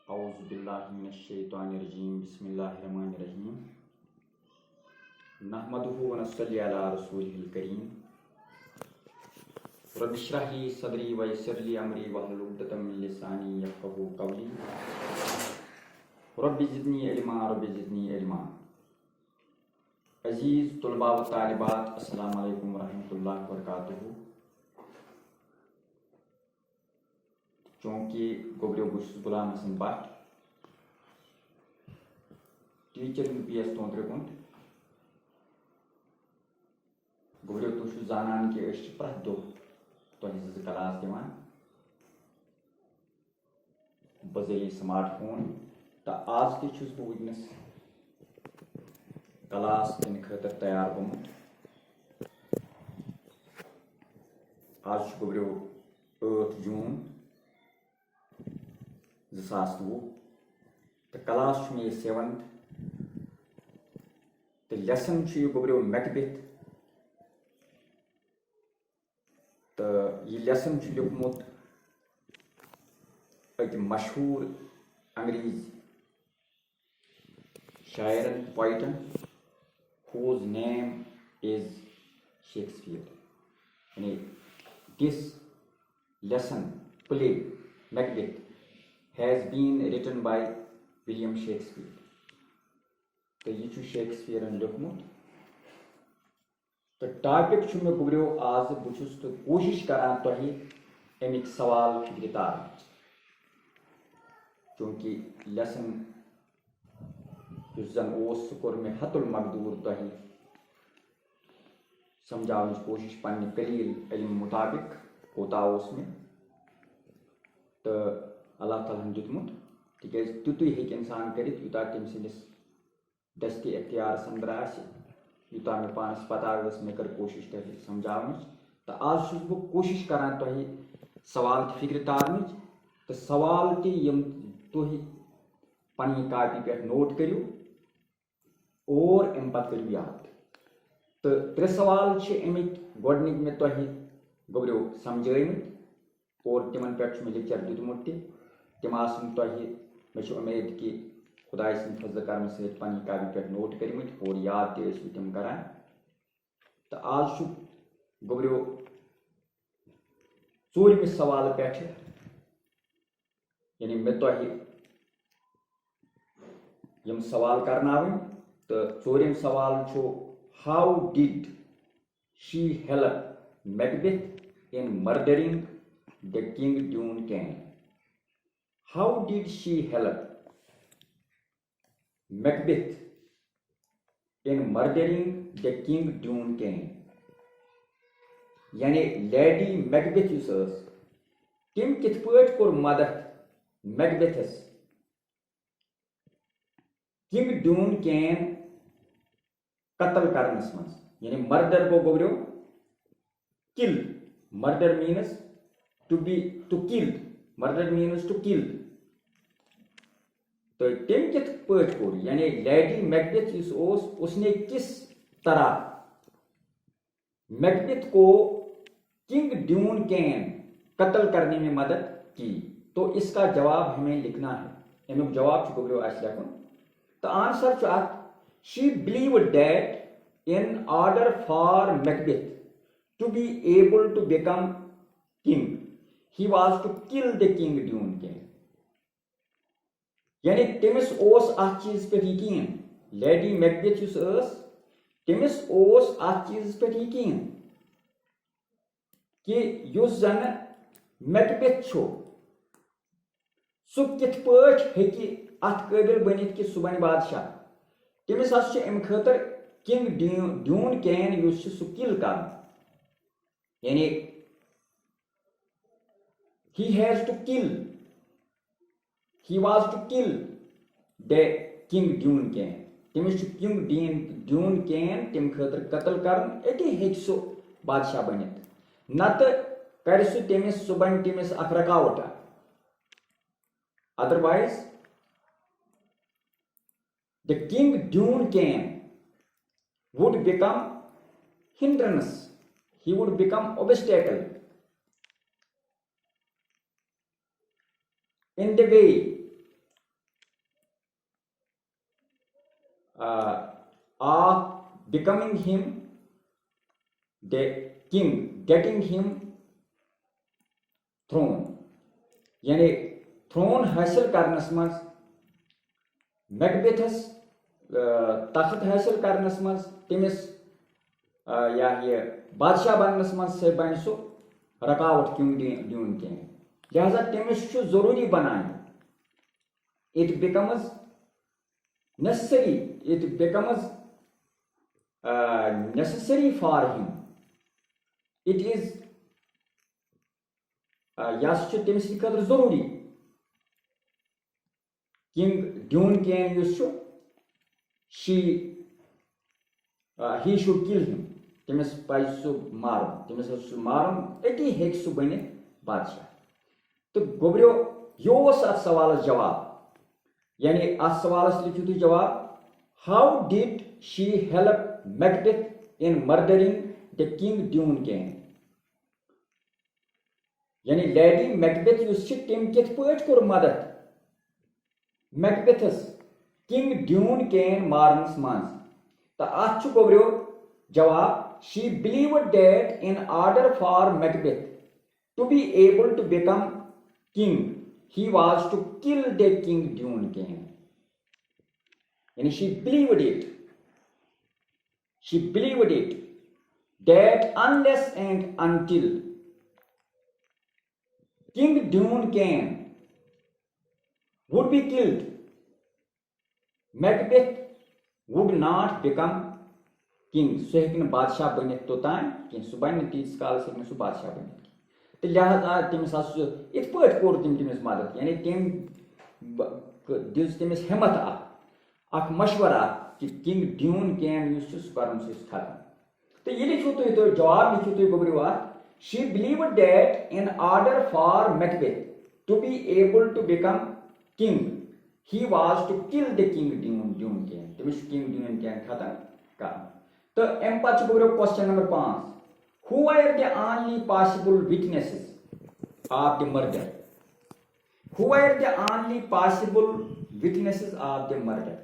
औज़ुबिल्लाहिमिनश्शैतानिर्रजीम बिस्मिल्लाहिर्रहमानिर्रहीम नहमदुहु व नस्सल्ली अला रसूलिहिल करीम रब्बि इश्रह ली सदरी व यस्सिर ली अमरी वहलुल उक़दतम मिन लिसानी यफ़क़हू क़ौली रब्बि ज़िदनी इल्मा। अज़ीज़ तुलबा व तालिबात, अस्सलामु अलैकुम व रहमतुल्लाहि व बरकातुहू। चूँकि गोब्रियो बुश गुलाम हसन भट्ट टीचर UPS तोंद्रे गुंट गोब्रियो तुशु जानान कि अश प्रत दो तोहि ज़ क्लास दिवान बज़री स्मार्टफोन तो आज तु छुस बह वुनस क्लास दिन खतर तैयार गोमुत। आज गोब्रियो 8 जून 2020 तो क्लास मे 7th तो लेसन गोब्रियो मैकबेथ तो यह लेसन लिखमुत अक मशहूर अंग्रेज Sharon पोइटन whose name is Shakespeare. यानी this lesson play Macbeth has been written by William Shakespeare. तो यह शेक्सपियर लिखमुत तो टॉपिक मे गोब्रियो आज बुछुस तो कोशिश करान तोहि अमिक सवाल फिक्र तार चूँकि लेसन जन कोर मे हतुल मकदूर तोहि समझावन कोशिश पन्ने कलील इल्म मुताबिक कोता मे तो अल्लाह ताला दितमुत तिकेज तुतुय हेक इंसान करित यूता तम सिंदिस दस्ती इख्तियार अंदर यूता मे पानस पता मे कर कोशिश तोहि समझावन तो आज बह कोशिश करान तोहि सवाल फिक्र तारनच तो सवाल तम तुहि पन्नी कापी पे नोट करू और अम पत करू याद। तो 3 सवाल अमिक गोडनिक मे तोहि गोब्रियो समझाइमत और तिमन पे मे लेक्चर दितमुत तिम आसन तोहि मे उम्मीद कि खुदाय सिंद फजल करम सहित पन्नी कापी पे नोट करमत और याद तम करान। तो आज गोब्रियो 4वें सवाल पे यानी मे तोहि यम सवाल करनावन तो 4वें सवाल how did she help Macbeth in murdering the king Duncan. How did she help Macbeth in murdering the king Duncan. यानी लेडी मैकबेथ तम कित पट कोर मदद मैकबेथस किंग ड्यूनकैन कत्ल करनस मज। यानी मर्डर गो गोब्रियो किल। Murder means to kill. Murder means to kill. तो तम कित पट कोर यानी लेडी मैकबेथ उसने किस तरह मैकबेथ को किंग ड्यूनकैन कत्ल करने में मदद की। तो इसका जवाब हमें लिखना है। अमुक जवाब गोब्रियो लिखुन। तो answer she believed that in order for Macbeth to be able to become king, he was to kill the king Duncan. यानी तमिस अत चीज पे यकीन लेडी मैकबेथ तमिस अत चीज पे यकीन कि युस जन मैकबेथ सु कित पट हेकि अत काबिल बनित कि सु बन बादशाह। तमिस अम खतर किंग ड्यूनकैन सु किल कर यानी he has to kill he was to kill the king Duncan। तमिस किंग ड्यूनकैन तम खतर कत्ल कर अति हेक सु बादशाह बनित नत कर तमिस सु बन तमिस अख रकावट। Otherwise the king Duncan would become hindrance, he would become obstacle in the way of becoming him the king, getting him throne, यानी थ्रोन हासिल करनस मज मैकबेथस तख्त हासिल करनस मज तमिस या ये बादशाह बननस मज से बन सो रकावट क्यों दियुन कह लिहाजा तमिस जरूरी बनान it becomes necessary, it becomes necessary for him, it is yes तमिस खतर जरूरी king Duncan she he should kill him, तमिस पज सह मारुन, तमिस सह मारुन अति हेक सह बन बादशाह। तो गोबरियो यो अत सवाल जवाब, यानी अत सवाल लिखियो तुम जवाब, how did she help Macbeth in murdering the king Duncan, यानी लेडी मैकबेथ तम कित पट कोर मदद मैकबेथस किंग ड्यून कैन मारनस मज। तो अत गोबरियो जवाब, she believed that in order for Macbeth to be able to become king he was to kill the king Dune King, and she believed it that unless and until King Dune King would be killed, Macbeth would not become king. So he can बादशाह बने तो तान कि सुबह तीस काल से सु बादशाह बने। तो लिहाजा तमिस इत पट कोर तमिस मदद, यानी तम दिस तमिस हिम्मत मशवरा कि किंग ड्यून कैन कर खत्म। तो ये लिखो तुम जवाब लिखो तुम गोबरियो she believed that in order for Macbeth to be able to become king he was to kill the king Duncan, तमिस किंग ड्यून कैन खत्म कर। तो अम पे गोबरियो question number 5, who were the only possible witnesses of the murder? Who were the only possible witnesses of the murder?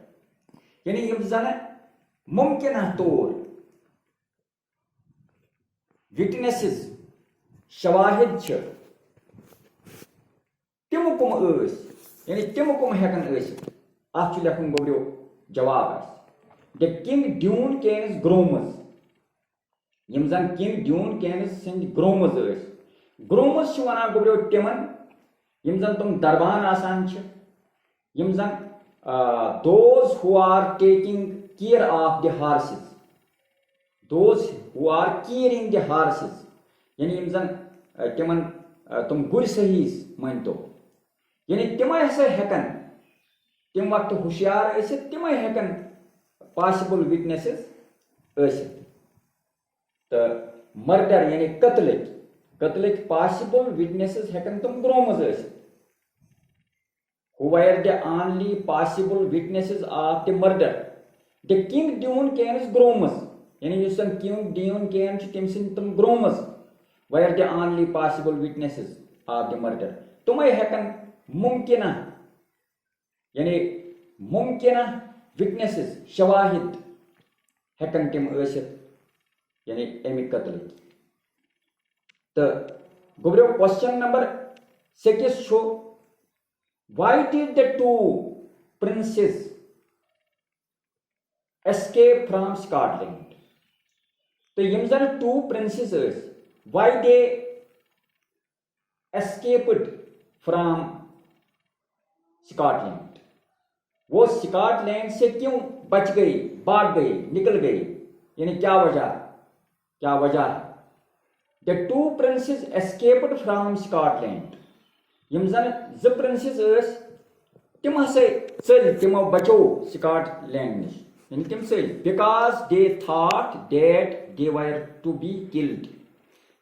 यानी यम जन मुमकिन तौर witnesses शवाहिद छ तिम कुम स, यानी तिम कुम हेकन अत लेखन गोबरियो जवाब द किंग ड्यून कैन्स ग्रोमस, यम जन किंग ड्यून कैन्स सिंद ग्रोमस ग्रोमस वना गोबरियो तिमन यम जन तुम दरबान आसान छ, यम जन those who are taking care of the horses, those who are caring the horses, यानी यम जन तिमन तुम गुर सहीस मन तो, यानी तिम हसा हेकन तिम वक्त होशियार तिम हेकन पॉसिबल विटनेसेस तो मर्डर यानी कत्लक पॉसिबल विटनेसेस हेकन तुम ग्रोमस who were the only possible witnesses of the murder. The king Dune Canis gromus, यानी युस king Dune Can तम सिंद तुम gromus were the only possible witnesses of the murder. तुम्हें हेकन मुमकिना यानी मुमकिना witnesses शवाहिद हेकन तम यानी अमिक कत्ल। तो गोबरियो क्वेश्चन नंबर 6 छो, why did the two princes escape from Scotland? तो यम जन two princes why they escaped from Scotland? वो स्कॉटलैंड से क्यों बच गई, भाग गई, निकल गई, यानी क्या वजह है? The two princes escaped from Scotland. यम जन ज प्रिंसेस तिम हसे चल तिमो बचो स्कॉटलैंड निश, यानी तिम चल because they thought that they were to be killed,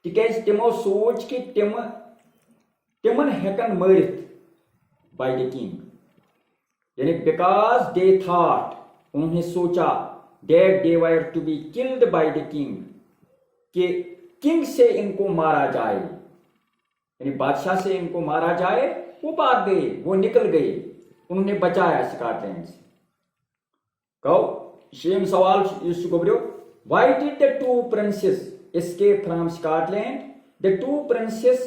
तिकेज तिमो सोच कि तिमन हेकन मरित बाय द किंग, यानी बिकॉज दे थॉट उन्हें सोचा that they were to be killed by the king कि किंग से इनको मारा जाए, यानी बादशाह से इनको मारा जाए, वो भाग गए, वो निकल गए, उन्होंने बचाया स्कॉटलैंड से। कहो शेम सवाल गोब्रो, why did the two princes escape from Scotland? The two princes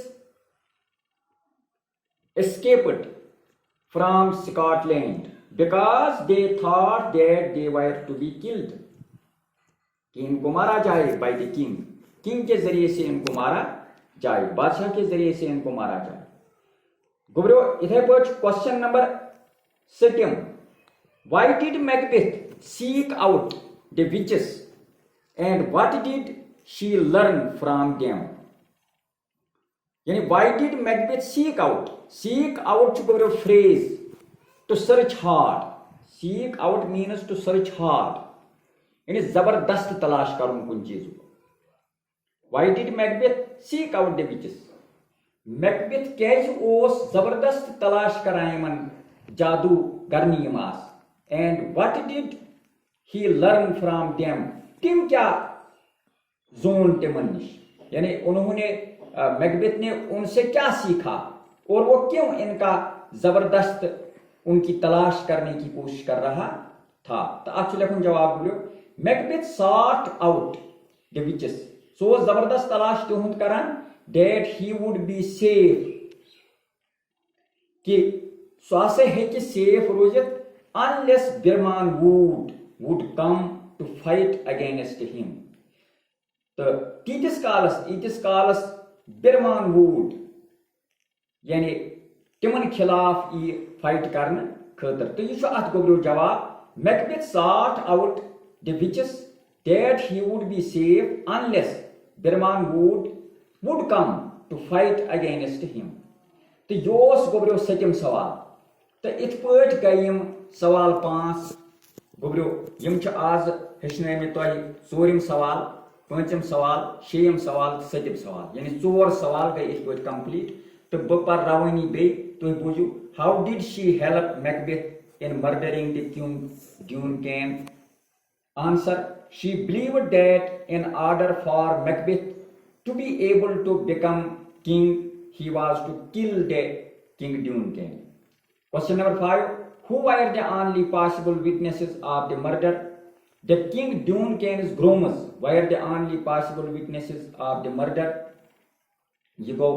escaped from Scotland because they thought that they were to be killed. कि इनको मारा जाए by the king. किंग के जरिए से इनको मारा जाए, बादशाह के जरिए से इनको मारा जाए। गोब्रो इथे पे question number 7, why did Macbeth seek out the witches and what did she learn from them? यानी why did Macbeth seek out? Seek out गोब्रो phrase to search hard. Seek out means to search hard. यानी जबरदस्त तलाश करूं कुछ चीजों को। Why did Macbeth seek out the witches? Macbeth कैज ओस जबरदस्त तलाश कराए मन जादू करनी मास। And what did he learn from them? तिम क्या जोन तिमन निश, यानी उन्होंने मैकबेथ ने उनसे क्या सीखा और वो क्यों इनका जबरदस्त उनकी तलाश करने की कोशिश कर रहा था। तो आप लिखूं जवाब बोलो, Macbeth sought out the witches. सो जबरदस्त तलाश तुहंद करान that he would be safe, कि स्वासे है कि safe Rojit unless Birman would come to fight against him. तो तीतिस कालस Birman would यानी तिमन खिलाफ ये फाइट करने खतर। तो ये अत गोब्रो जवाब, Macbeth sought out the witches that he would be safe unless Birman would come to fight against him. तो योस गोब्रो 7 सवाल। तो इत पट गई सवाल 5 गोब्रो यम आज हेचन में तुह 4 सवाल, 5 सवाल, 6 सवाल, 7 सवाल, यानी 4 सवाल गई इत पट कंप्लीट। तो बह पर रवानी बे तुह बूझू, how did she help Macbeth in murdering the king Duncan? Answer, she believed that in order for Macbeth to be able to become king, he was to kill the King Duncan. Question number 5, who were the only possible witnesses of the murder? The King Duncan's grooms were the only possible witnesses of the murder. ये गो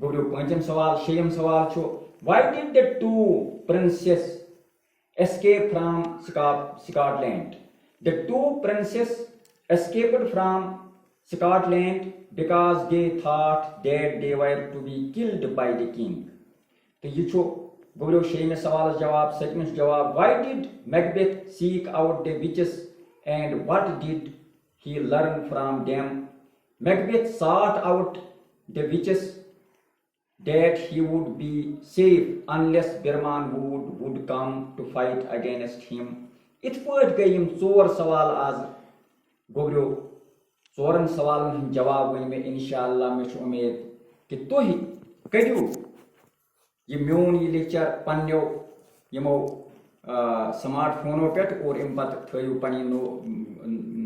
गोब्रो 5 सवाल। 6 सवाल छो, why did the two princes escape from Scotland? The two princes escaped from Scotland because they thought that they were to be killed by the king. तो ये छो गोब्रो 6 सवाल जवाब। 7 जवाब, why did Macbeth seek out the witches and what did he learn from them? Macbeth sought out the witches that he would be safe unless Birman would come to fight against him. इत पट गई 4 सवाल आज गोब्रो। 4 सवाल जवाब one में इंशाअल्लाह मे उम्मीद कि तुह करू ये मोन ये लेक्चर पन्नो यमो स्मार्ट फोनो पे और अम पे थो पी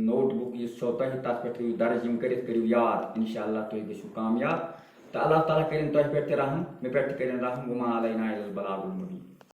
नोटबुक ये तुह तथ पे दर्ज करू याद, इंशाअल्लाह तुह गो कामयाब। तो अल्लाह ताला कर तुह पे रहम, मे पे कर रहम, गुमा अलैना इल्लल बलागुल मुबीन।